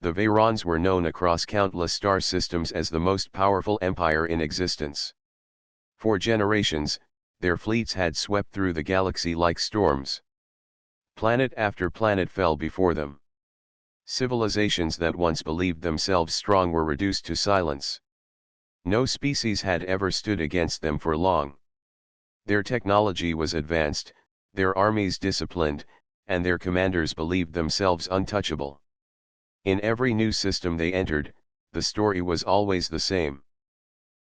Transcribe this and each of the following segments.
The Vayrons were known across countless star systems as the most powerful empire in existence. For generations, their fleets had swept through the galaxy like storms. Planet after planet fell before them. Civilizations that once believed themselves strong were reduced to silence. No species had ever stood against them for long. Their technology was advanced, their armies disciplined, and their commanders believed themselves untouchable. In every new system they entered, the story was always the same.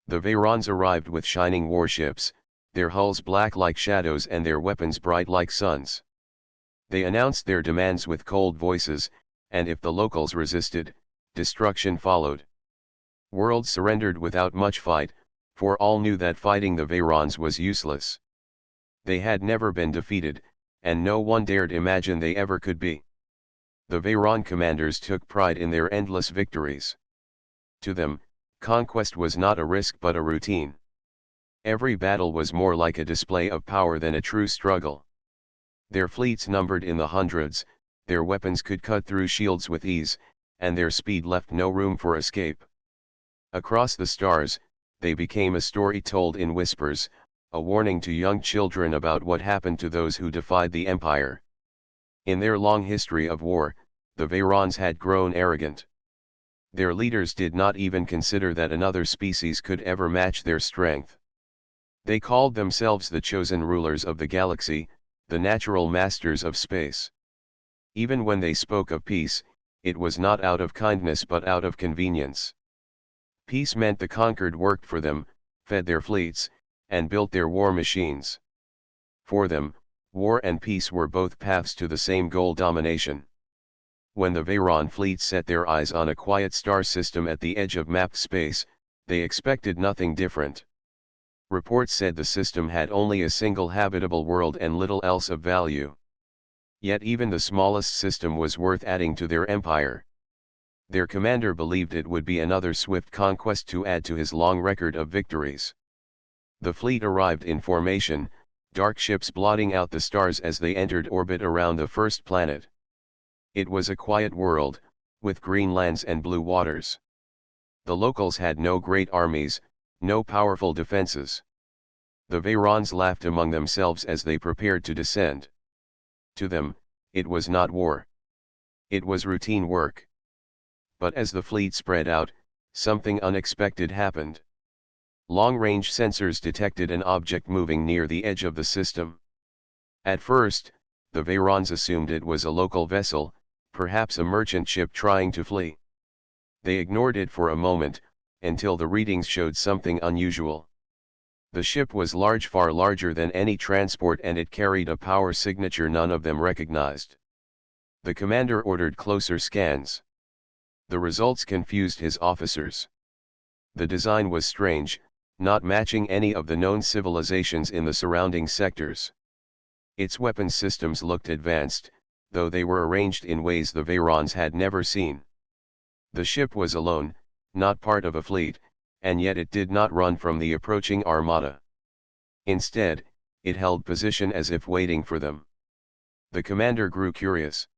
The Vayrons arrived with shining warships, their hulls black like shadows and their weapons bright like suns. They announced their demands with cold voices, and if the locals resisted, destruction followed. Worlds surrendered without much fight, for all knew that fighting the Vayrons was useless. They had never been defeated, and no one dared imagine they ever could be. The Vayron commanders took pride in their endless victories. To them, conquest was not a risk but a routine. Every battle was more like a display of power than a true struggle. Their fleets numbered in the hundreds, their weapons could cut through shields with ease, and their speed left no room for escape. Across the stars, they became a story told in whispers, a warning to young children about what happened to those who defied the Empire. In their long history of war, the Vayrons had grown arrogant. Their leaders did not even consider that another species could ever match their strength. They called themselves the chosen rulers of the galaxy, the natural masters of space. Even when they spoke of peace, it was not out of kindness but out of convenience. Peace meant the conquered worked for them, fed their fleets, and built their war machines. For them, war and peace were both paths to the same goal: domination. When the Vayron fleet set their eyes on a quiet star system at the edge of mapped space, they expected nothing different. Reports said the system had only a single habitable world and little else of value. Yet even the smallest system was worth adding to their empire. Their commander believed it would be another swift conquest to add to his long record of victories. The fleet arrived in formation, dark ships blotting out the stars as they entered orbit around the first planet. It was a quiet world, with green lands and blue waters. The locals had no great armies, no powerful defenses. The Vayrons laughed among themselves as they prepared to descend. To them, it was not war. It was routine work. But as the fleet spread out, something unexpected happened. Long-range sensors detected an object moving near the edge of the system. At first, the Vayrons assumed it was a local vessel, perhaps a merchant ship trying to flee. They ignored it for a moment, until the readings showed something unusual. The ship was large, far larger than any transport, and it carried a power signature none of them recognized. The commander ordered closer scans. The results confused his officers. The design was strange, not matching any of the known civilizations in the surrounding sectors. Its weapon systems looked advanced, though they were arranged in ways the Vayrons had never seen. The ship was alone, not part of a fleet, and yet it did not run from the approaching armada. Instead, it held position as if waiting for them. The commander grew curious.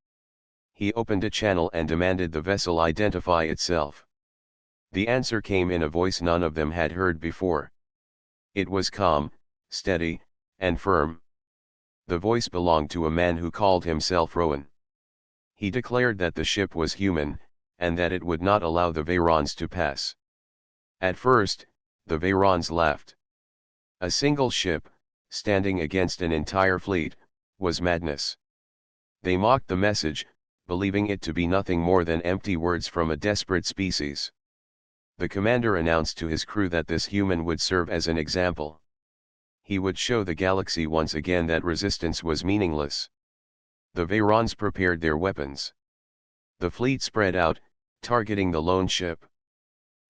He opened a channel and demanded the vessel identify itself. The answer came in a voice none of them had heard before. It was calm, steady, and firm. The voice belonged to a man who called himself Rowan. He declared that the ship was human, and that it would not allow the Vayrons to pass. At first, the Vayrons laughed. A single ship, standing against an entire fleet, was madness. They mocked the message, believing it to be nothing more than empty words from a desperate species. The commander announced to his crew that this human would serve as an example. He would show the galaxy once again that resistance was meaningless. The Vayrons prepared their weapons. The fleet spread out, targeting the lone ship.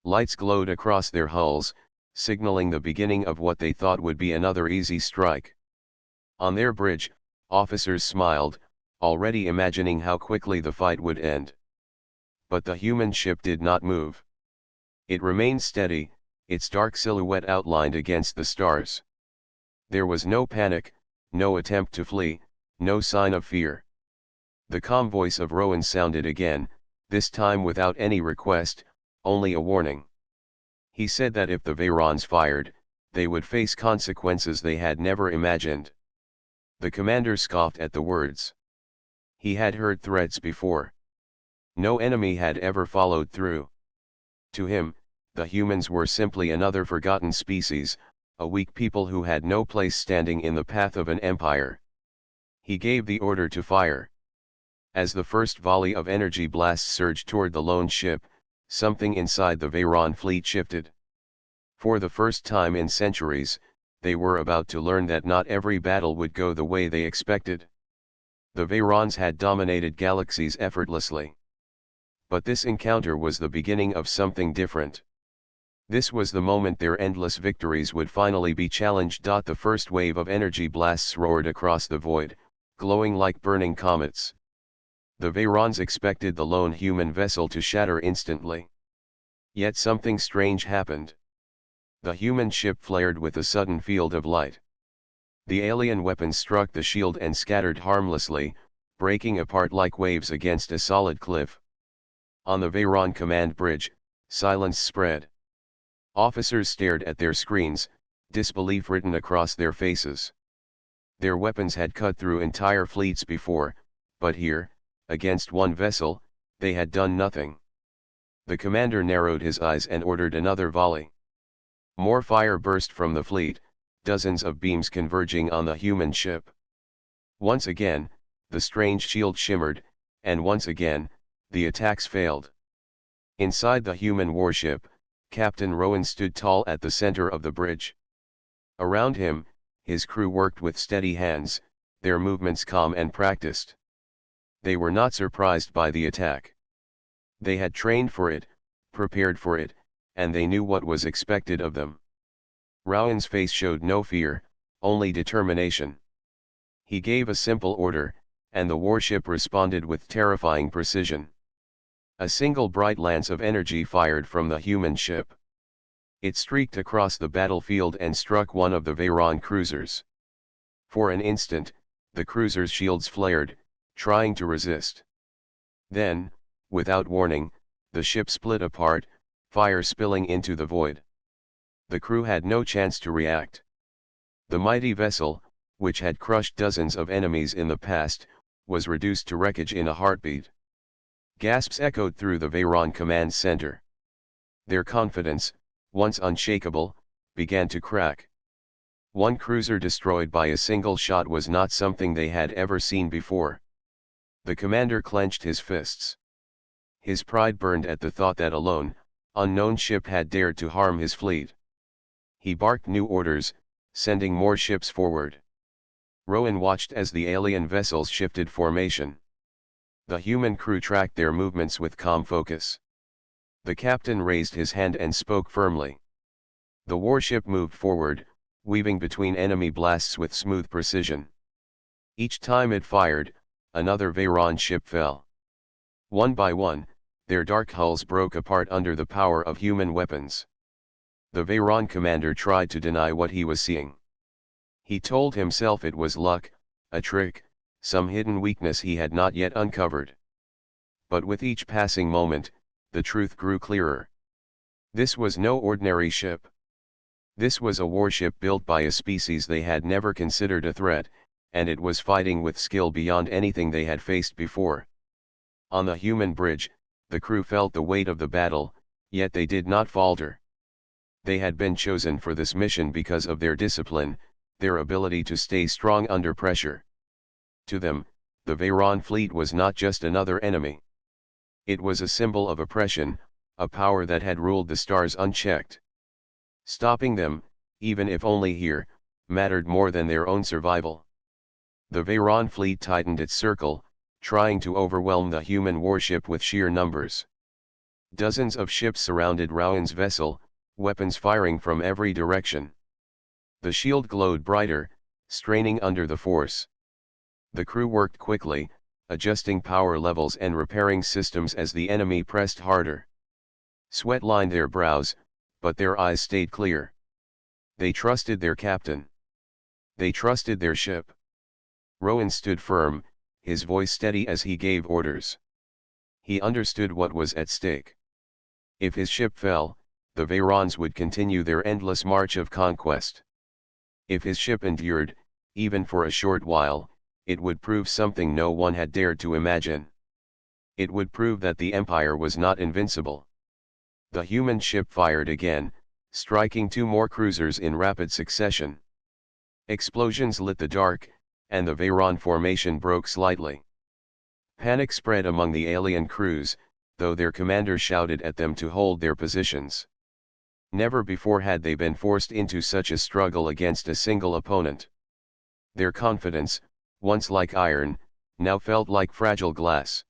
Lights glowed across their hulls, signaling the beginning of what they thought would be another easy strike. On their bridge, officers smiled, already imagining how quickly the fight would end. But the human ship did not move. It remained steady, its dark silhouette outlined against the stars. There was no panic, no attempt to flee, no sign of fear. The calm voice of Rowan sounded again, this time without any request, only a warning. He said that if the Vayrons fired, they would face consequences they had never imagined. The commander scoffed at the words. He had heard threats before. No enemy had ever followed through. To him, the humans were simply another forgotten species, a weak people who had no place standing in the path of an empire. He gave the order to fire. As the first volley of energy blasts surged toward the lone ship, something inside the Veyron fleet shifted. For the first time in centuries, they were about to learn that not every battle would go the way they expected. The Vayrons had dominated Galaxies effortlessly. But this encounter was the beginning of something different. This was the moment their endless victories would finally be challenged. The first wave of energy blasts roared across the void, glowing like burning comets. The Vayrons expected the lone human vessel to shatter instantly. Yet something strange happened. The human ship flared with a sudden field of light. The alien weapons struck the shield and scattered harmlessly, breaking apart like waves against a solid cliff. On the Veyron command bridge, silence spread. Officers stared at their screens, disbelief written across their faces. Their weapons had cut through entire fleets before, but here, against one vessel, they had done nothing. The commander narrowed his eyes and ordered another volley. More fire burst from the fleet, dozens of beams converging on the human ship. Once again, the strange shield shimmered, and once again, the attacks failed. Inside the human warship, Captain Rowan stood tall at the center of the bridge. Around him, his crew worked with steady hands, their movements calm and practiced. They were not surprised by the attack. They had trained for it, prepared for it, and they knew what was expected of them. Rowan's face showed no fear, only determination. He gave a simple order, and the warship responded with terrifying precision. A single bright lance of energy fired from the human ship. It streaked across the battlefield and struck one of the Veyron cruisers. For an instant, the cruiser's shields flared, trying to resist. Then, without warning, the ship split apart, fire spilling into the void. The crew had no chance to react. The mighty vessel, which had crushed dozens of enemies in the past, was reduced to wreckage in a heartbeat. Gasps echoed through the Veyron command center. Their confidence, once unshakable, began to crack. One cruiser destroyed by a single shot was not something they had ever seen before. The commander clenched his fists. His pride burned at the thought that a lone, unknown ship had dared to harm his fleet. He barked new orders, sending more ships forward. Rowan watched as the alien vessels shifted formation. The human crew tracked their movements with calm focus. The captain raised his hand and spoke firmly. The warship moved forward, weaving between enemy blasts with smooth precision. Each time it fired, another Veyron ship fell. One by one, their dark hulls broke apart under the power of human weapons. The Veyron commander tried to deny what he was seeing. He told himself it was luck, a trick, some hidden weakness he had not yet uncovered. But with each passing moment, the truth grew clearer. This was no ordinary ship. This was a warship built by a species they had never considered a threat, and it was fighting with skill beyond anything they had faced before. On the human bridge, the crew felt the weight of the battle, yet they did not falter. They had been chosen for this mission because of their discipline, their ability to stay strong under pressure. To them, the Veyron fleet was not just another enemy. It was a symbol of oppression, a power that had ruled the stars unchecked. Stopping them, even if only here, mattered more than their own survival. The Veyron fleet tightened its circle, trying to overwhelm the human warship with sheer numbers. Dozens of ships surrounded Rowan's vessel, weapons firing from every direction. The shield glowed brighter, straining under the force. The crew worked quickly, adjusting power levels and repairing systems as the enemy pressed harder. Sweat lined their brows, but their eyes stayed clear. They trusted their captain. They trusted their ship. Rowan stood firm, his voice steady as he gave orders. He understood what was at stake. If his ship fell, the Vayrons would continue their endless march of conquest. If his ship endured, even for a short while, it would prove something no one had dared to imagine. It would prove that the Empire was not invincible. The human ship fired again, striking two more cruisers in rapid succession. Explosions lit the dark, and the Veyron formation broke slightly. Panic spread among the alien crews, though their commander shouted at them to hold their positions. Never before had they been forced into such a struggle against a single opponent. Their confidence, once like iron, now felt like fragile glass.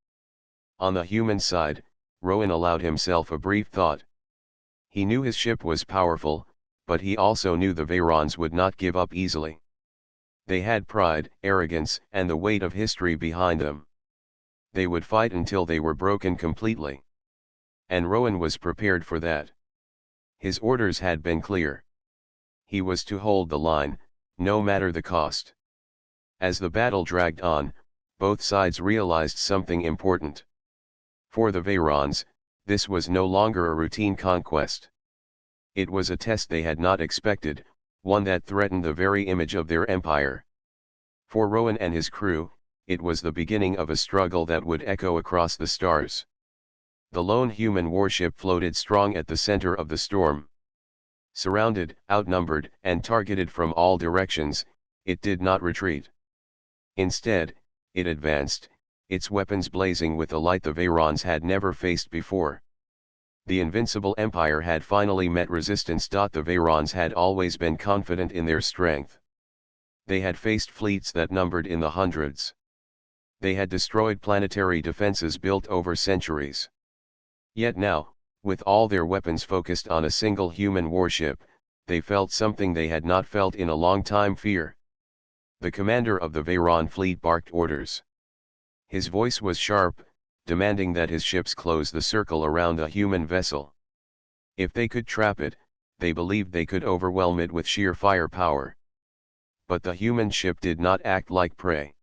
On the human side, Rowan allowed himself a brief thought. He knew his ship was powerful, but he also knew the Vayrons would not give up easily. They had pride, arrogance, and the weight of history behind them. They would fight until they were broken completely. And Rowan was prepared for that. His orders had been clear. He was to hold the line, no matter the cost. As the battle dragged on, both sides realized something important. For the Vayrons, this was no longer a routine conquest. It was a test they had not expected, one that threatened the very image of their empire. For Rowan and his crew, it was the beginning of a struggle that would echo across the stars. The lone human warship floated strong at the center of the storm. Surrounded, outnumbered, and targeted from all directions, it did not retreat. Instead, it advanced, its weapons blazing with a light the Vayrons had never faced before. The invincible empire had finally met resistance. The Vayrons had always been confident in their strength. They had faced fleets that numbered in the hundreds. They had destroyed planetary defenses built over centuries. Yet now, with all their weapons focused on a single human warship, they felt something they had not felt in a long time: fear. The commander of the Veyron fleet barked orders. His voice was sharp, demanding that his ships close the circle around a human vessel. If they could trap it, they believed they could overwhelm it with sheer firepower. But the human ship did not act like prey.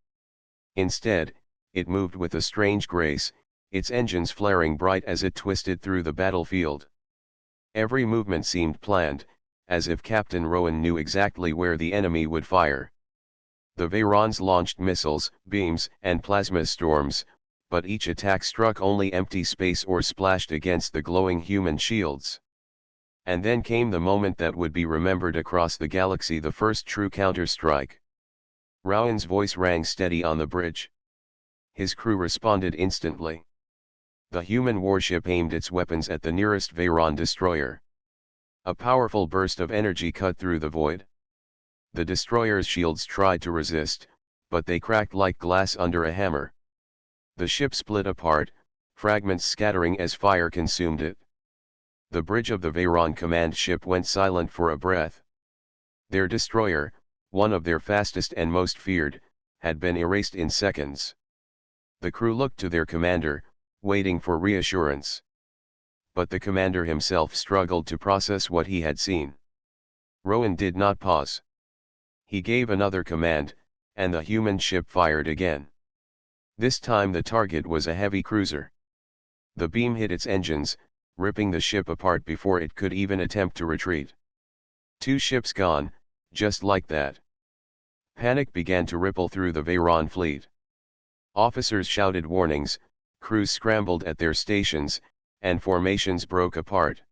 Instead, it moved with a strange grace, its engines flaring bright as it twisted through the battlefield. Every movement seemed planned, as if Captain Rowan knew exactly where the enemy would fire. The Vayrons launched missiles, beams, and plasma storms, but each attack struck only empty space or splashed against the glowing human shields. And then came the moment that would be remembered across the galaxy: the first true counter-strike. Rowan's voice rang steady on the bridge. His crew responded instantly. The human warship aimed its weapons at the nearest Veyron destroyer. A powerful burst of energy cut through the void. The destroyer's shields tried to resist, but they cracked like glass under a hammer. The ship split apart, fragments scattering as fire consumed it. The bridge of the Veyron command ship went silent for a breath. Their destroyer, one of their fastest and most feared, had been erased in seconds. The crew looked to their commander, waiting for reassurance. But the commander himself struggled to process what he had seen. Rowan did not pause. He gave another command, and the human ship fired again. This time the target was a heavy cruiser. The beam hit its engines, ripping the ship apart before it could even attempt to retreat. Two ships gone, just like that. Panic began to ripple through the Veyron fleet. Officers shouted warnings, crews scrambled at their stations, and formations broke apart.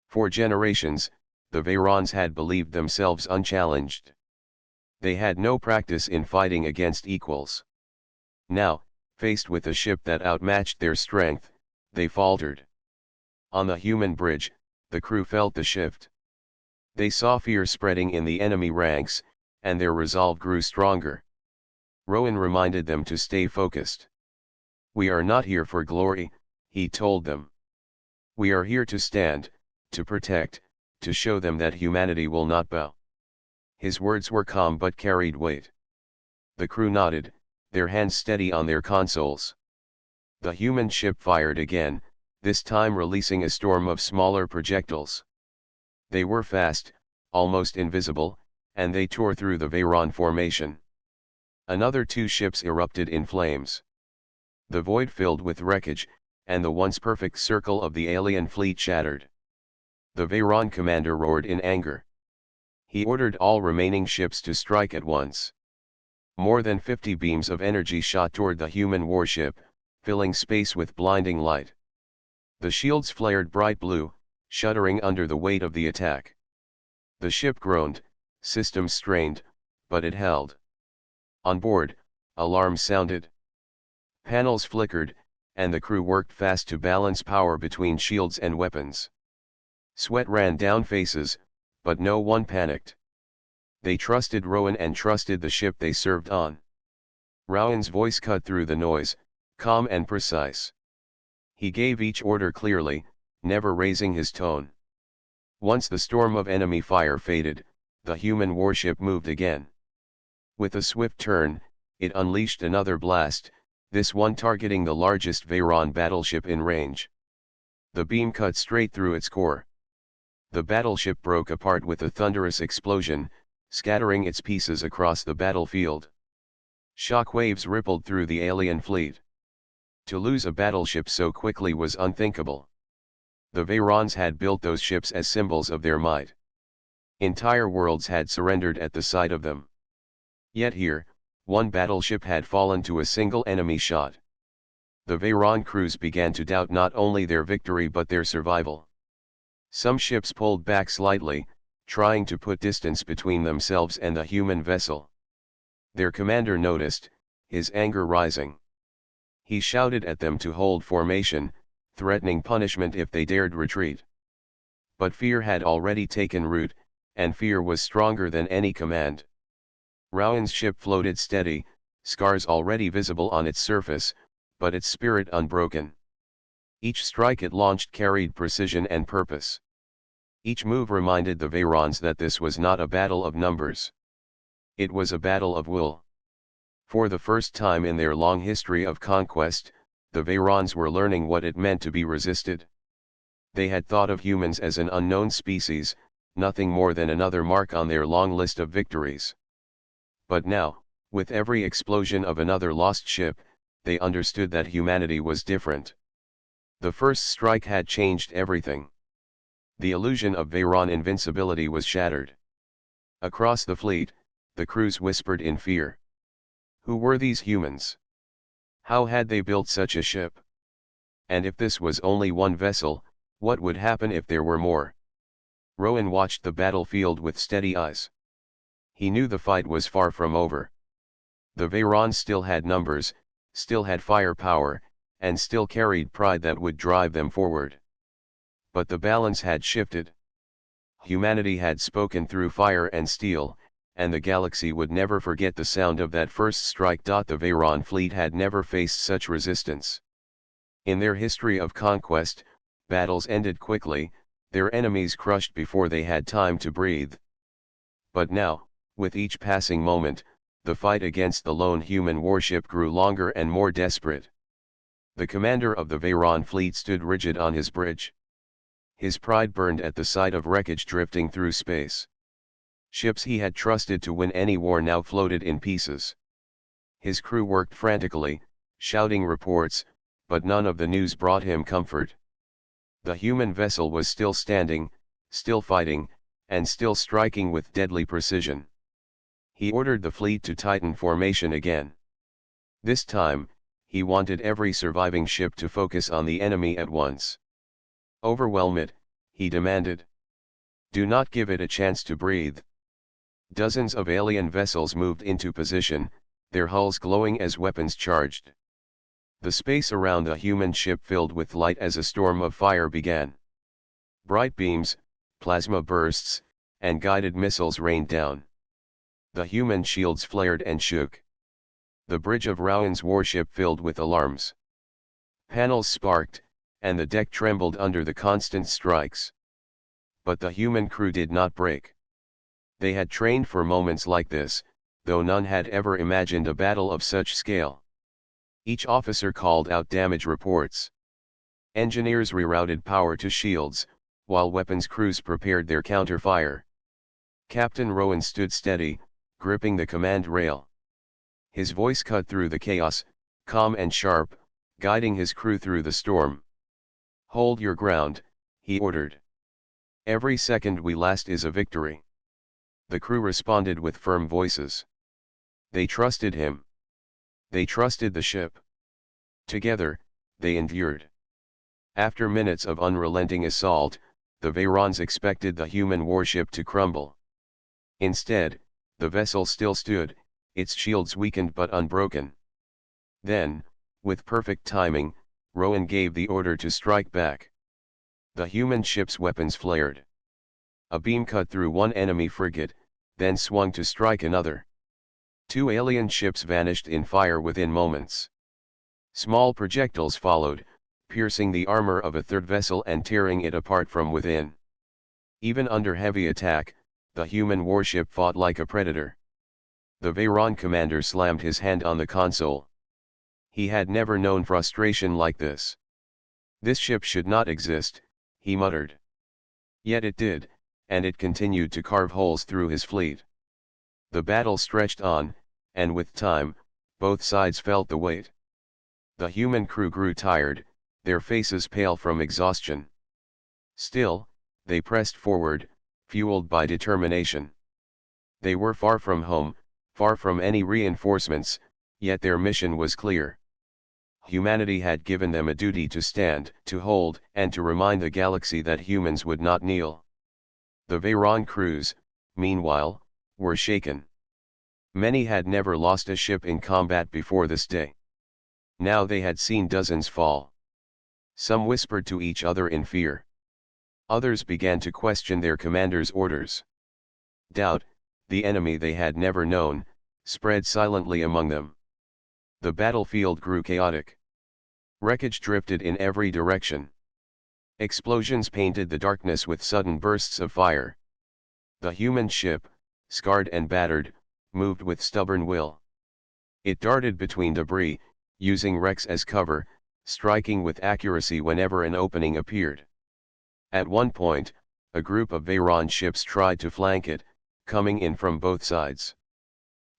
For generations, the Vayrons had believed themselves unchallenged. They had no practice in fighting against equals. Now, faced with a ship that outmatched their strength, they faltered. On the human bridge, the crew felt the shift. They saw fear spreading in the enemy ranks, and their resolve grew stronger. Rowan reminded them to stay focused. "We are not here for glory," he told them. "We are here to stand, to protect, to show them that humanity will not bow." His words were calm but carried weight. The crew nodded, their hands steady on their consoles. The human ship fired again, this time releasing a storm of smaller projectiles. They were fast, almost invisible, and they tore through the Veyron formation. Another two ships erupted in flames. The void filled with wreckage, and the once perfect circle of the alien fleet shattered. The Veyron commander roared in anger. He ordered all remaining ships to strike at once. More than 50 beams of energy shot toward the human warship, filling space with blinding light. The shields flared bright blue, shuddering under the weight of the attack. The ship groaned, systems strained, but it held. On board, alarms sounded. Panels flickered, and the crew worked fast to balance power between shields and weapons. Sweat ran down faces, but no one panicked. They trusted Rowan and trusted the ship they served on. Rowan's voice cut through the noise, calm and precise. He gave each order clearly, never raising his tone. Once the storm of enemy fire faded, the human warship moved again. With a swift turn, it unleashed another blast, this one targeting the largest Veyron battleship in range. The beam cut straight through its core. The battleship broke apart with a thunderous explosion, scattering its pieces across the battlefield. Shockwaves rippled through the alien fleet. To lose a battleship so quickly was unthinkable. The Veyrons had built those ships as symbols of their might. Entire worlds had surrendered at the sight of them. Yet here, one battleship had fallen to a single enemy shot. The Veyron crews began to doubt not only their victory but their survival. Some ships pulled back slightly, trying to put distance between themselves and the human vessel. Their commander noticed, his anger rising. He shouted at them to hold formation, threatening punishment if they dared retreat. But fear had already taken root, and fear was stronger than any command. Rowan's ship floated steady, scars already visible on its surface, but its spirit unbroken. Each strike it launched carried precision and purpose. Each move reminded the Veyrons that this was not a battle of numbers. It was a battle of will. For the first time in their long history of conquest, the Veyrons were learning what it meant to be resisted. They had thought of humans as an unknown species, nothing more than another mark on their long list of victories. But now, with every explosion of another lost ship, they understood that humanity was different. The first strike had changed everything. The illusion of Veyron invincibility was shattered. Across the fleet, the crews whispered in fear. Who were these humans? How had they built such a ship? And if this was only one vessel, what would happen if there were more? Rowan watched the battlefield with steady eyes. He knew the fight was far from over. The Veyrons still had numbers, still had firepower, and still carried pride that would drive them forward. But the balance had shifted. Humanity had spoken through fire and steel, and the galaxy would never forget the sound of that first strike. The Veyron fleet had never faced such resistance. In their history of conquest, battles ended quickly, their enemies crushed before they had time to breathe. But now, with each passing moment, the fight against the lone human warship grew longer and more desperate. The commander of the Veyron fleet stood rigid on his bridge. His pride burned at the sight of wreckage drifting through space. Ships he had trusted to win any war now floated in pieces. His crew worked frantically, shouting reports, but none of the news brought him comfort. The human vessel was still standing, still fighting, and still striking with deadly precision. He ordered the fleet to tighten formation again. This time, he wanted every surviving ship to focus on the enemy at once. Overwhelm it, he demanded. Do not give it a chance to breathe. Dozens of alien vessels moved into position, their hulls glowing as weapons charged. The space around the human ship filled with light as a storm of fire began. Bright beams, plasma bursts, and guided missiles rained down. The human shields flared and shook. The bridge of Rowan's warship filled with alarms. Panels sparked, and the deck trembled under the constant strikes. But the human crew did not break. They had trained for moments like this, though none had ever imagined a battle of such scale. Each officer called out damage reports. Engineers rerouted power to shields, while weapons crews prepared their counter-fire. Captain Rowan stood steady, gripping the command rail. His voice cut through the chaos, calm and sharp, guiding his crew through the storm. "Hold your ground," he ordered. "Every second we last is a victory." The crew responded with firm voices. They trusted him. They trusted the ship. Together, they endured. After minutes of unrelenting assault, the Vayrons expected the human warship to crumble. Instead, the vessel still stood, its shields weakened but unbroken. Then, with perfect timing, Rowan gave the order to strike back. The human ship's weapons flared. A beam cut through one enemy frigate, then swung to strike another. Two alien ships vanished in fire within moments. Small projectiles followed, piercing the armor of a third vessel and tearing it apart from within. Even under heavy attack, the human warship fought like a predator. The Veyron commander slammed his hand on the console. He had never known frustration like this. This ship should not exist, he muttered. Yet it did, and it continued to carve holes through his fleet. The battle stretched on, and with time, both sides felt the weight. The human crew grew tired, their faces pale from exhaustion. Still, they pressed forward, fueled by determination. They were far from home, far from any reinforcements, yet their mission was clear. Humanity had given them a duty to stand, to hold, and to remind the galaxy that humans would not kneel. The Veyron crews, meanwhile, were shaken. Many had never lost a ship in combat before this day. Now they had seen dozens fall. Some whispered to each other in fear. Others began to question their commander's orders. Doubt, the enemy they had never known, spread silently among them. The battlefield grew chaotic. Wreckage drifted in every direction. Explosions painted the darkness with sudden bursts of fire. The human ship, scarred and battered, moved with stubborn will. It darted between debris, using wrecks as cover, striking with accuracy whenever an opening appeared. At one point, a group of Veyron ships tried to flank it, coming in from both sides.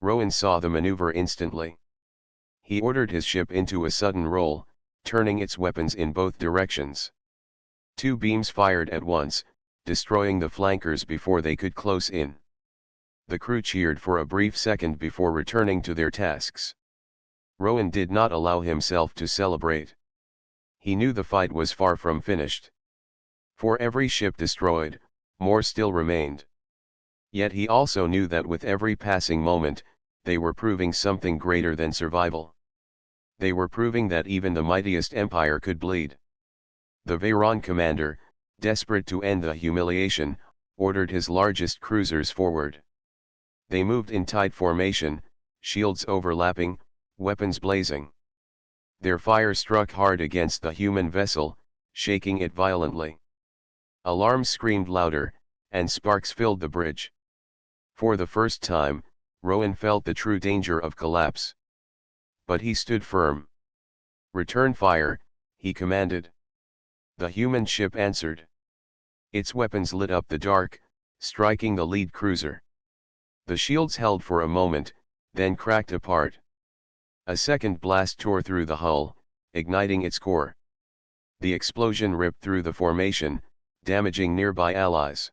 Rowan saw the maneuver instantly. He ordered his ship into a sudden roll, turning its weapons in both directions. Two beams fired at once, destroying the flankers before they could close in. The crew cheered for a brief second before returning to their tasks. Rowan did not allow himself to celebrate. He knew the fight was far from finished. For every ship destroyed, more still remained. Yet he also knew that with every passing moment, they were proving something greater than survival. They were proving that even the mightiest empire could bleed. The Veyron commander, desperate to end the humiliation, ordered his largest cruisers forward. They moved in tight formation, shields overlapping, weapons blazing. Their fire struck hard against the human vessel, shaking it violently. Alarms screamed louder, and sparks filled the bridge. For the first time, Rowan felt the true danger of collapse. But he stood firm. "Return fire," he commanded. The human ship answered. Its weapons lit up the dark, striking the lead cruiser. The shields held for a moment, then cracked apart. A second blast tore through the hull, igniting its core. The explosion ripped through the formation, damaging nearby allies.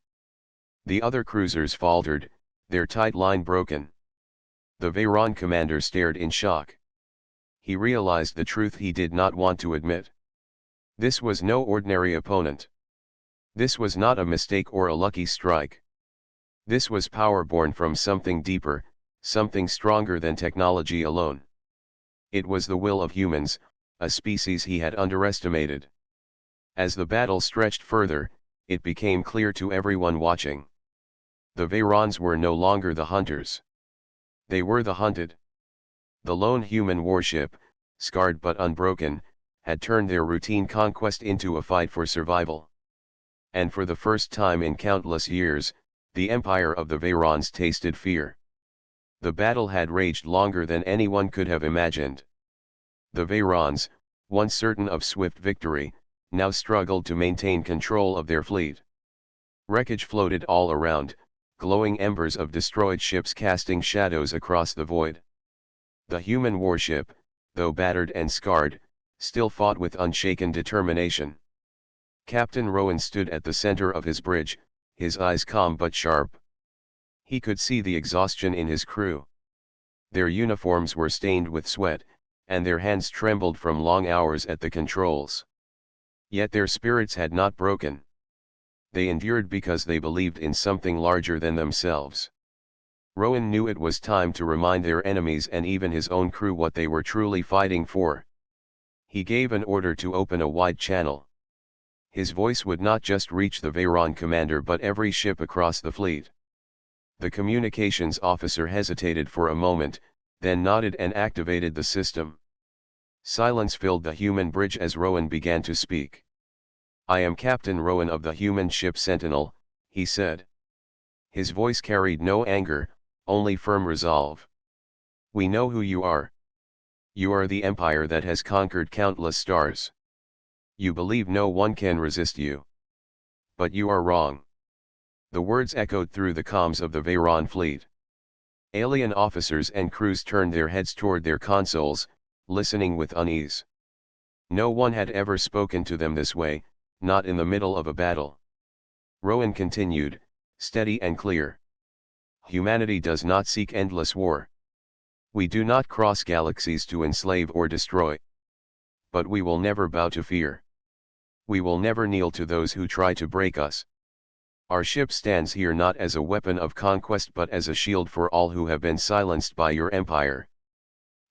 The other cruisers faltered, their tight line broken. The Veyron commander stared in shock. He realized the truth he did not want to admit. This was no ordinary opponent. This was not a mistake or a lucky strike. This was power born from something deeper, something stronger than technology alone. It was the will of humans, a species he had underestimated. As the battle stretched further, it became clear to everyone watching. The Veyrons were no longer the hunters. They were the hunted. The lone human warship, scarred but unbroken, had turned their routine conquest into a fight for survival. And for the first time in countless years, the empire of the Veyrons tasted fear. The battle had raged longer than anyone could have imagined. The Veyrons, once certain of swift victory, now struggled to maintain control of their fleet. Wreckage floated all around, glowing embers of destroyed ships casting shadows across the void. The human warship, though battered and scarred, still fought with unshaken determination. Captain Rowan stood at the center of his bridge, his eyes calm but sharp. He could see the exhaustion in his crew. Their uniforms were stained with sweat, and their hands trembled from long hours at the controls. Yet their spirits had not broken. They endured because they believed in something larger than themselves. Rowan knew it was time to remind their enemies and even his own crew what they were truly fighting for. He gave an order to open a wide channel. His voice would not just reach the Veyron commander but every ship across the fleet. The communications officer hesitated for a moment, then nodded and activated the system. Silence filled the human bridge as Rowan began to speak. "I am Captain Rowan of the human ship Sentinel," he said. His voice carried no anger, only firm resolve. "We know who you are. You are the empire that has conquered countless stars. You believe no one can resist you. But you are wrong." The words echoed through the comms of the Veyron fleet. Alien officers and crews turned their heads toward their consoles, listening with unease. No one had ever spoken to them this way, not in the middle of a battle. Rowan continued, steady and clear. "Humanity does not seek endless war. We do not cross galaxies to enslave or destroy. But we will never bow to fear. We will never kneel to those who try to break us. Our ship stands here not as a weapon of conquest but as a shield for all who have been silenced by your empire."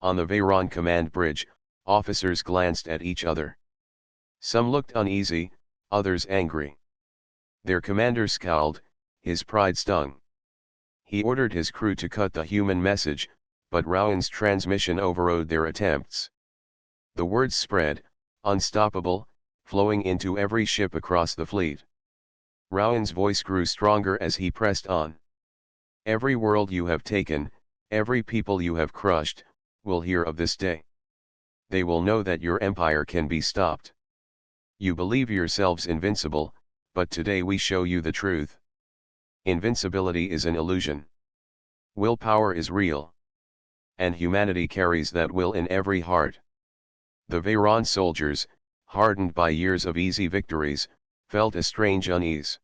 On the Veyron command bridge, officers glanced at each other. Some looked uneasy, others angry. Their commander scowled, his pride stung. He ordered his crew to cut the human message, but Rowan's transmission overrode their attempts. The words spread, unstoppable, flowing into every ship across the fleet. Rowan's voice grew stronger as he pressed on. "Every world you have taken, every people you have crushed, will hear of this day. They will know that your empire can be stopped. You believe yourselves invincible, but today we show you the truth. Invincibility is an illusion. Willpower is real. And humanity carries that will in every heart." The Veyron soldiers, hardened by years of easy victories, felt a strange unease.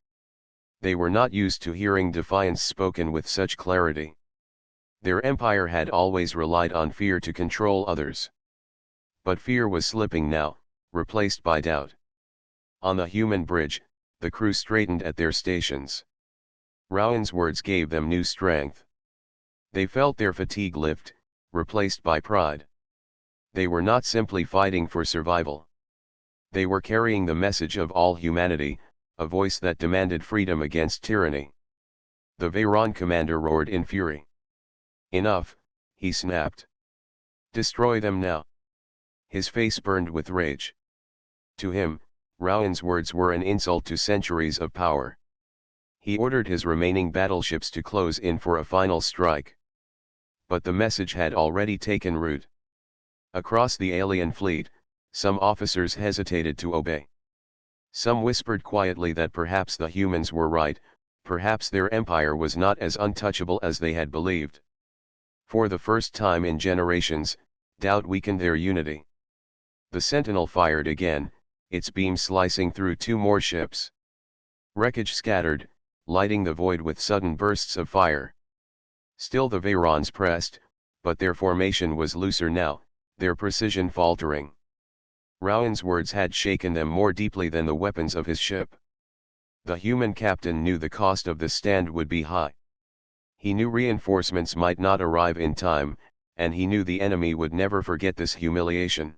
They were not used to hearing defiance spoken with such clarity. Their empire had always relied on fear to control others. But fear was slipping now, replaced by doubt. On the human bridge, the crew straightened at their stations. Rowan's words gave them new strength. They felt their fatigue lift, replaced by pride. They were not simply fighting for survival. They were carrying the message of all humanity, a voice that demanded freedom against tyranny. The Veyron commander roared in fury. "Enough," he snapped. "Destroy them now." His face burned with rage. To him, Rowan's words were an insult to centuries of power. He ordered his remaining battleships to close in for a final strike. But the message had already taken root. Across the alien fleet, some officers hesitated to obey. Some whispered quietly that perhaps the humans were right, perhaps their empire was not as untouchable as they had believed. For the first time in generations, doubt weakened their unity. The Sentinel fired again, its beam slicing through two more ships. Wreckage scattered, lighting the void with sudden bursts of fire. Still the Veyrons pressed, but their formation was looser now, their precision faltering. Rowan's words had shaken them more deeply than the weapons of his ship. The human captain knew the cost of the stand would be high. He knew reinforcements might not arrive in time, and he knew the enemy would never forget this humiliation.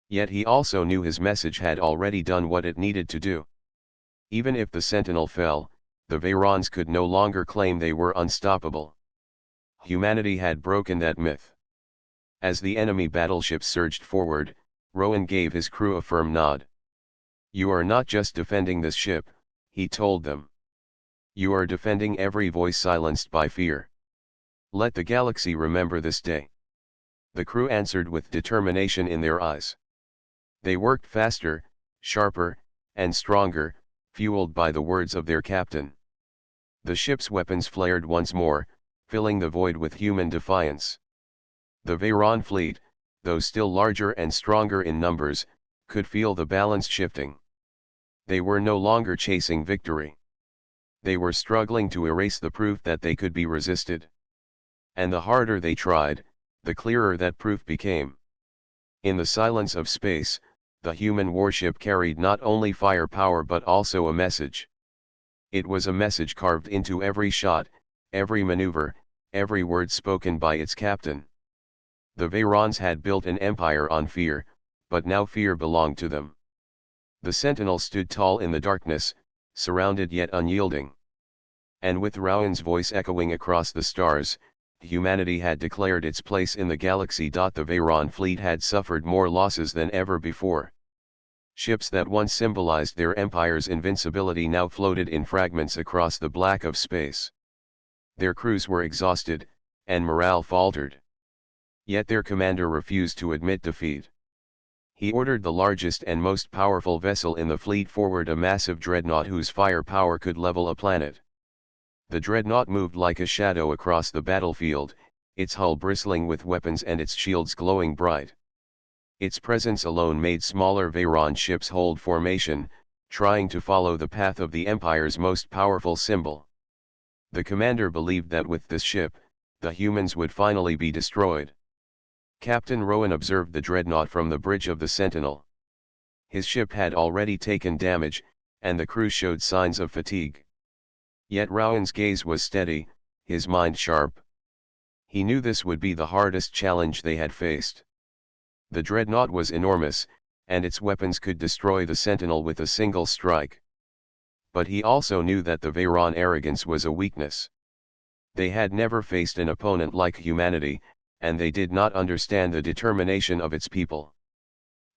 Yet he also knew his message had already done what it needed to do. Even if the Sentinel fell, the Veyrons could no longer claim they were unstoppable. Humanity had broken that myth. As the enemy battleships surged forward, Rowan gave his crew a firm nod. "You are not just defending this ship," he told them. "You are defending every voice silenced by fear. Let the galaxy remember this day." The crew answered with determination in their eyes. They worked faster, sharper, and stronger, fueled by the words of their captain. The ship's weapons flared once more, filling the void with human defiance. The Veyron fleet, though still larger and stronger in numbers, could feel the balance shifting. They were no longer chasing victory. They were struggling to erase the proof that they could be resisted. And the harder they tried, the clearer that proof became. In the silence of space, the human warship carried not only firepower but also a message. It was a message carved into every shot, every maneuver, every word spoken by its captain. The Vayrons had built an empire on fear, but now fear belonged to them. The sentinel stood tall in the darkness, surrounded yet unyielding. And with Rowan's voice echoing across the stars, humanity had declared its place in the galaxy. The Veyron fleet had suffered more losses than ever before. Ships that once symbolized their empire's invincibility now floated in fragments across the black of space. Their crews were exhausted, and morale faltered. Yet their commander refused to admit defeat. He ordered the largest and most powerful vessel in the fleet forward, a massive dreadnought whose firepower could level a planet. The dreadnought moved like a shadow across the battlefield, its hull bristling with weapons and its shields glowing bright. Its presence alone made smaller Veyron ships hold formation, trying to follow the path of the Empire's most powerful symbol. The commander believed that with this ship, the humans would finally be destroyed. Captain Rowan observed the dreadnought from the bridge of the Sentinel. His ship had already taken damage, and the crew showed signs of fatigue. Yet Rowan's gaze was steady, his mind sharp. He knew this would be the hardest challenge they had faced. The dreadnought was enormous, and its weapons could destroy the Sentinel with a single strike. But he also knew that the Veyron arrogance was a weakness. They had never faced an opponent like humanity, and they did not understand the determination of its people.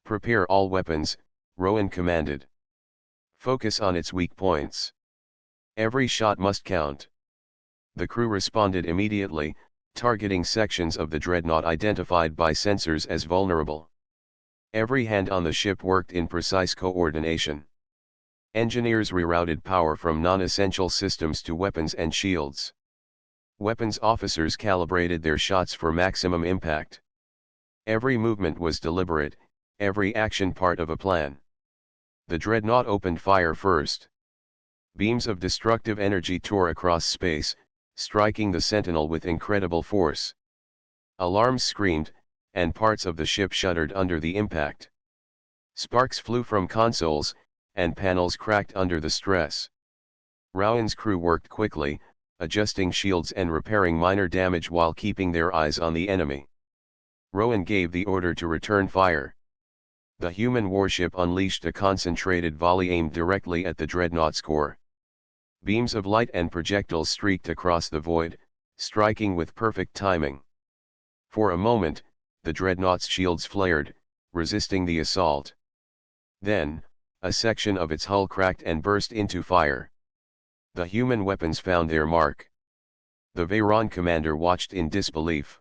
"Prepare all weapons," Rowan commanded. "Focus on its weak points. Every shot must count." The crew responded immediately, targeting sections of the dreadnought identified by sensors as vulnerable. Every hand on the ship worked in precise coordination. Engineers rerouted power from non-essential systems to weapons and shields. Weapons officers calibrated their shots for maximum impact. Every movement was deliberate, every action part of a plan. The dreadnought opened fire first. Beams of destructive energy tore across space, striking the Sentinel with incredible force. Alarms screamed, and parts of the ship shuddered under the impact. Sparks flew from consoles, and panels cracked under the stress. Rowan's crew worked quickly, adjusting shields and repairing minor damage while keeping their eyes on the enemy. Rowan gave the order to return fire. The human warship unleashed a concentrated volley aimed directly at the dreadnought's core. Beams of light and projectiles streaked across the void, striking with perfect timing. For a moment, the dreadnought's shields flared, resisting the assault. Then, a section of its hull cracked and burst into fire. The human weapons found their mark. The Veyron commander watched in disbelief.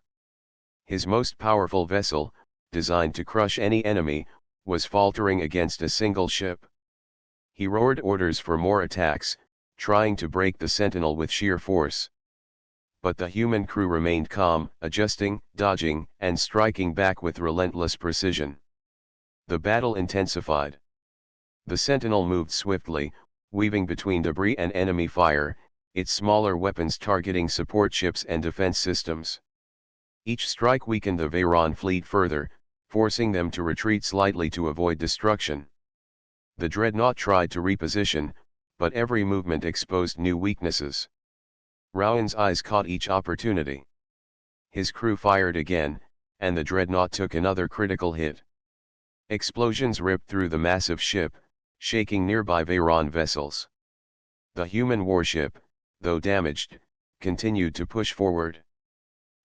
His most powerful vessel, designed to crush any enemy, was faltering against a single ship. He roared orders for more attacks, trying to break the Sentinel with sheer force. But the human crew remained calm, adjusting, dodging, and striking back with relentless precision. The battle intensified. The Sentinel moved swiftly, weaving between debris and enemy fire, its smaller weapons targeting support ships and defense systems. Each strike weakened the Veyron fleet further, forcing them to retreat slightly to avoid destruction. The dreadnought tried to reposition, but every movement exposed new weaknesses. Rowan's eyes caught each opportunity. His crew fired again, and the dreadnought took another critical hit. Explosions ripped through the massive ship, shaking nearby Veyron vessels. The human warship, though damaged, continued to push forward.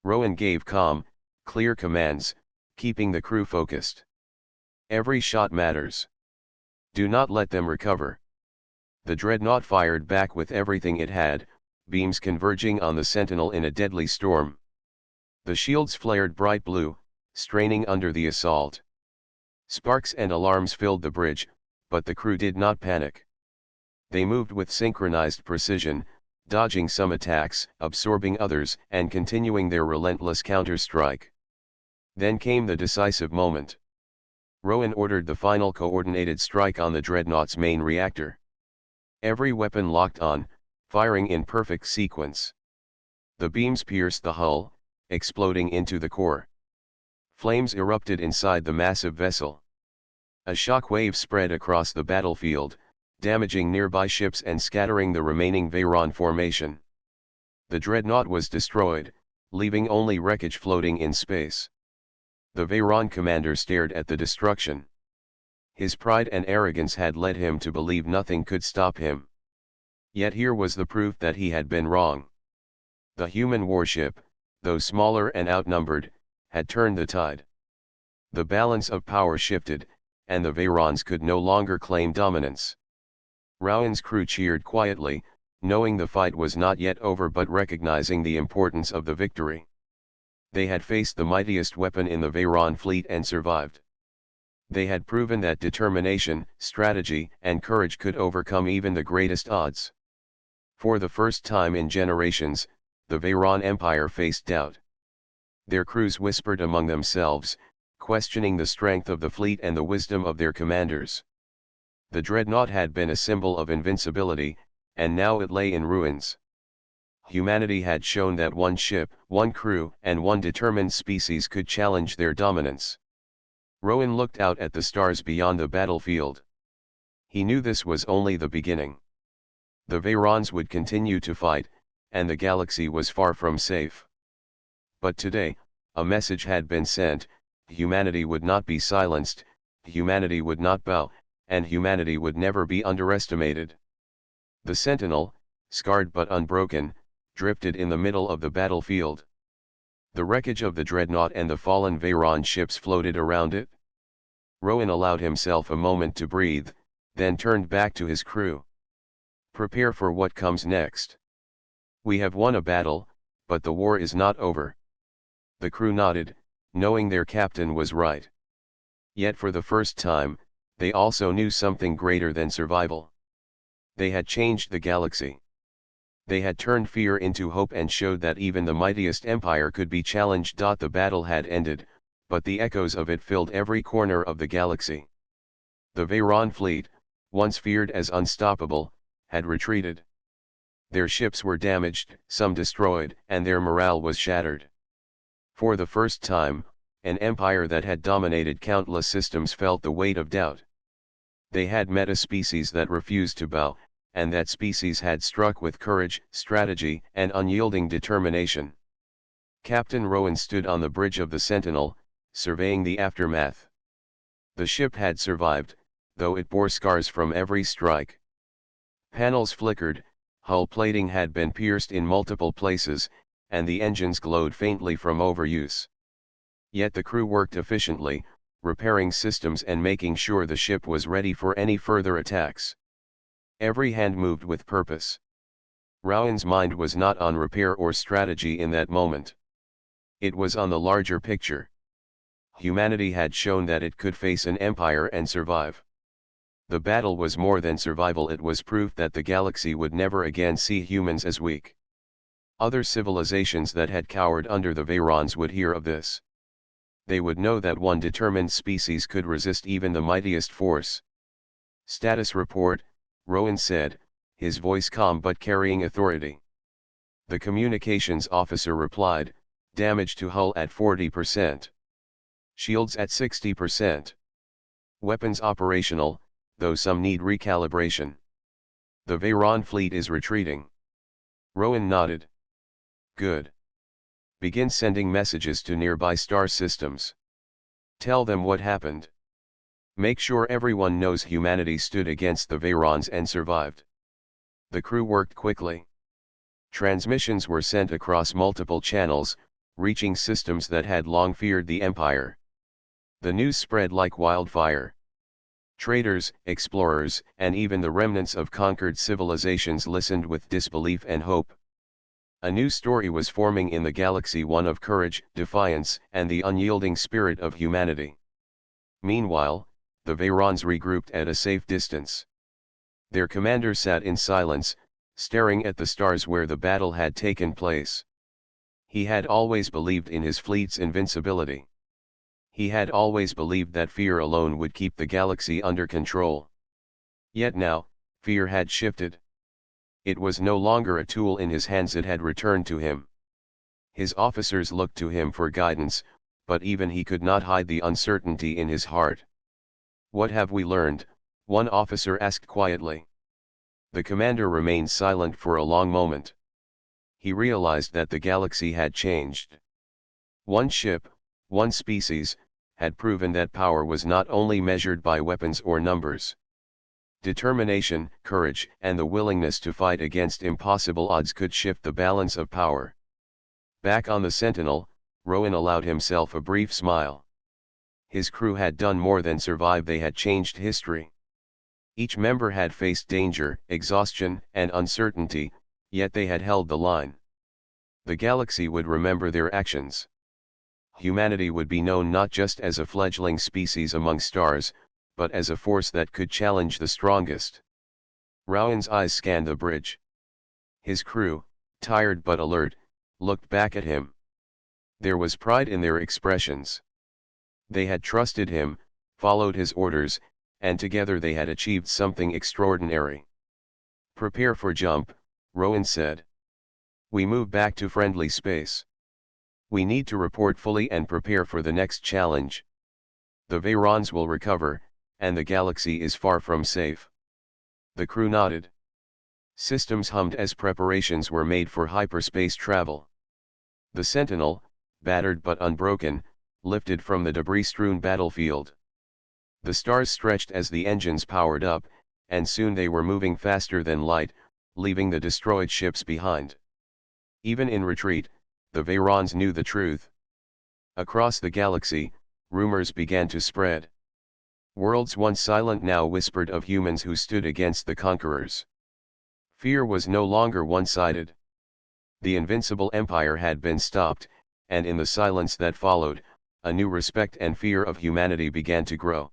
Rowan gave calm, clear commands, keeping the crew focused. "Every shot matters. Do not let them recover." The dreadnought fired back with everything it had, beams converging on the Sentinel in a deadly storm. The shields flared bright blue, straining under the assault. Sparks and alarms filled the bridge, but the crew did not panic. They moved with synchronized precision, dodging some attacks, absorbing others, and continuing their relentless counter-strike. Then came the decisive moment. Rowan ordered the final coordinated strike on the dreadnought's main reactor. Every weapon locked on, firing in perfect sequence. The beams pierced the hull, exploding into the core. Flames erupted inside the massive vessel. A shockwave spread across the battlefield, damaging nearby ships and scattering the remaining Veyron formation. The dreadnought was destroyed, leaving only wreckage floating in space. The Veyron commander stared at the destruction. His pride and arrogance had led him to believe nothing could stop him. Yet here was the proof that he had been wrong. The human warship, though smaller and outnumbered, had turned the tide. The balance of power shifted, and the Veyrons could no longer claim dominance. Rowan's crew cheered quietly, knowing the fight was not yet over but recognizing the importance of the victory. They had faced the mightiest weapon in the Veyron fleet and survived. They had proven that determination, strategy, and courage could overcome even the greatest odds. For the first time in generations, the Veyron Empire faced doubt. Their crews whispered among themselves, questioning the strength of the fleet and the wisdom of their commanders. The dreadnought had been a symbol of invincibility, and now it lay in ruins. Humanity had shown that one ship, one crew, and one determined species could challenge their dominance. Rowan looked out at the stars beyond the battlefield. He knew this was only the beginning. The Veyrons would continue to fight, and the galaxy was far from safe. But today, a message had been sent: humanity would not be silenced, humanity would not bow, and humanity would never be underestimated. The Sentinel, scarred but unbroken, drifted in the middle of the battlefield. The wreckage of the dreadnought and the fallen Veyron ships floated around it. Rowan allowed himself a moment to breathe, then turned back to his crew. Prepare for what comes next. We have won a battle, but the war is not over. The crew nodded, knowing their captain was right. Yet for the first time, they also knew something greater than survival. They had changed the galaxy. They had turned fear into hope and showed that even the mightiest empire could be challenged. The battle had ended, but the echoes of it filled every corner of the galaxy. The Veyron fleet, once feared as unstoppable, had retreated. Their ships were damaged, some destroyed, and their morale was shattered. For the first time, an empire that had dominated countless systems felt the weight of doubt. They had met a species that refused to bow, and that species had struck with courage, strategy, and unyielding determination. Captain Rowan stood on the bridge of the Sentinel, surveying the aftermath. The ship had survived, though it bore scars from every strike. Panels flickered, hull plating had been pierced in multiple places, and the engines glowed faintly from overuse. Yet the crew worked efficiently, repairing systems and making sure the ship was ready for any further attacks. Every hand moved with purpose. Rowan's mind was not on repair or strategy in that moment. It was on the larger picture. Humanity had shown that it could face an empire and survive. The battle was more than survival, it was proof that the galaxy would never again see humans as weak. Other civilizations that had cowered under the Veyrons would hear of this. They would know that one determined species could resist even the mightiest force. Status report, Rowan said, his voice calm but carrying authority. The communications officer replied, damage to hull at 40%. Shields at 60%. Weapons operational, though some need recalibration. The Veyron fleet is retreating. Rowan nodded. Good. Begin sending messages to nearby star systems. Tell them what happened. Make sure everyone knows humanity stood against the Veyrons and survived. The crew worked quickly. Transmissions were sent across multiple channels, reaching systems that had long feared the Empire. The news spread like wildfire. Traders, explorers, and even the remnants of conquered civilizations listened with disbelief and hope. A new story was forming in the galaxy, one of courage, defiance, and the unyielding spirit of humanity. Meanwhile, the Veyrons regrouped at a safe distance. Their commander sat in silence, staring at the stars where the battle had taken place. He had always believed in his fleet's invincibility. He had always believed that fear alone would keep the galaxy under control. Yet now, fear had shifted. It was no longer a tool in his hands, it had returned to him. His officers looked to him for guidance, but even he could not hide the uncertainty in his heart. "What have we learned?" one officer asked quietly. The commander remained silent for a long moment. He realized that the galaxy had changed. One ship, one species, had proven that power was not only measured by weapons or numbers. Determination, courage, and the willingness to fight against impossible odds could shift the balance of power. Back on the Sentinel, Rowan allowed himself a brief smile. His crew had done more than survive, they had changed history. Each member had faced danger, exhaustion, and uncertainty, yet they had held the line. The galaxy would remember their actions. Humanity would be known not just as a fledgling species among stars, but as a force that could challenge the strongest. Rowan's eyes scanned the bridge. His crew, tired but alert, looked back at him. There was pride in their expressions. They had trusted him, followed his orders, and together they had achieved something extraordinary. "Prepare for jump," Rowan said. "We move back to friendly space. We need to report fully and prepare for the next challenge. The Vayrons will recover, and the galaxy is far from safe." The crew nodded. Systems hummed as preparations were made for hyperspace travel. The Sentinel, battered but unbroken, lifted from the debris-strewn battlefield. The stars stretched as the engines powered up, and soon they were moving faster than light, leaving the destroyed ships behind. Even in retreat, the Vayrons knew the truth. Across the galaxy, rumors began to spread. Worlds once silent now whispered of humans who stood against the conquerors. Fear was no longer one-sided. The invincible empire had been stopped, and in the silence that followed, a new respect and fear of humanity began to grow.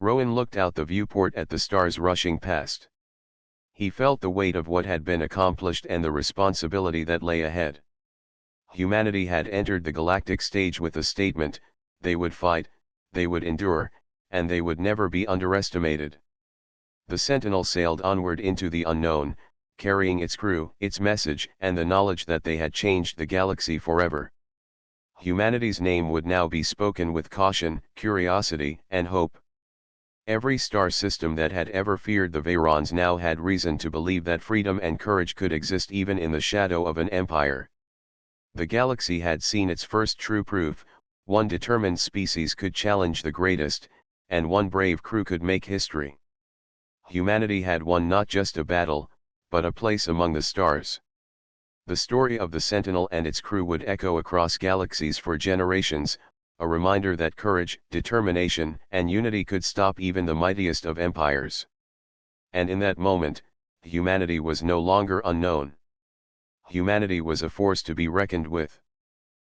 Rowan looked out the viewport at the stars rushing past. He felt the weight of what had been accomplished and the responsibility that lay ahead. Humanity had entered the galactic stage with a statement: they would fight, they would endure, and they would never be underestimated. The Sentinel sailed onward into the unknown, carrying its crew, its message, and the knowledge that they had changed the galaxy forever. Humanity's name would now be spoken with caution, curiosity, and hope. Every star system that had ever feared the Vayrons now had reason to believe that freedom and courage could exist even in the shadow of an empire. The galaxy had seen its first true proof: one determined species could challenge the greatest, and one brave crew could make history. Humanity had won not just a battle, but a place among the stars. The story of the Sentinel and its crew would echo across galaxies for generations, a reminder that courage, determination, and unity could stop even the mightiest of empires. And in that moment, humanity was no longer unknown. Humanity was a force to be reckoned with.